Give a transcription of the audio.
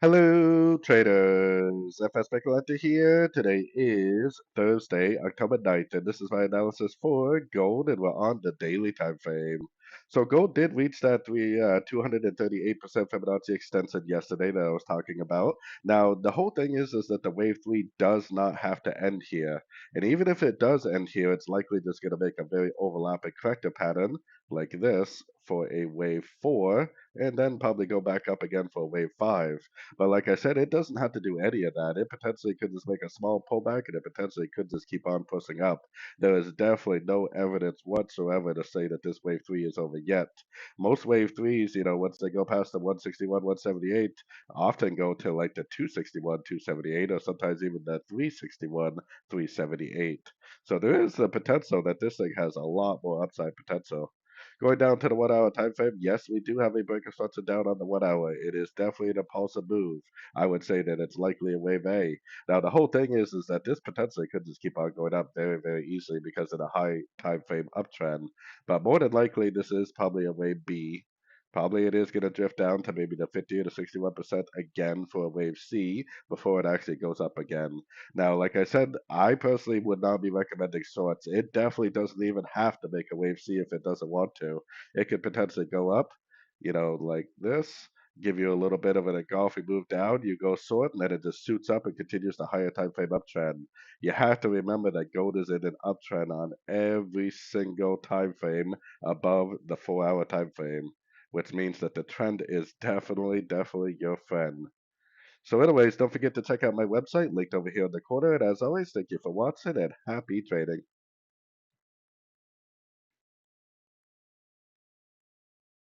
Hello, traders. FX Pip Collector here. Today is Thursday, October 9th, and this is my analysis for gold, and we're on the daily time frame. So gold did reach that 238% Fibonacci extension yesterday that I was talking about. Now, the whole thing is that the wave 3 does not have to end here. And even if it does end here, it's likely just going to make a very overlapping corrector pattern like this for a wave 4, and then probably go back up again for a wave 5. But like I said, it doesn't have to do any of that. It potentially could just make a small pullback and it potentially could just keep on pushing up. There is definitely no evidence whatsoever to say that this wave 3 is over yet. Most wave 3s, once they go past the 161, 178, often go to like the 261, 278, or sometimes even the 361, 378. So there is the potential that this thing has a lot more upside potential. Going down to the 1 hour time frame, yes, we do have a breaker structure down on the 1 hour. It is definitely an impulsive move. I would say that it's likely a wave A. Now the whole thing is that this potentially could just keep on going up very, very easily because of the high time frame uptrend. But more than likely, this is probably a wave B. Probably it is going to drift down to maybe the 50 to 61% again for a wave C before it actually goes up again. Now, like I said, I personally would not be recommending shorts. It definitely doesn't even have to make a wave C if it doesn't want to. It could potentially go up, like this, give you a little bit of an engulfing move down. You go short, and then it just shoots up and continues the higher time frame uptrend. You have to remember that gold is in an uptrend on every single time frame above the 4 hour time frame, which means that the trend is definitely, definitely your friend. So anyways, don't forget to check out my website linked over here in the corner. And as always, thank you for watching and happy trading.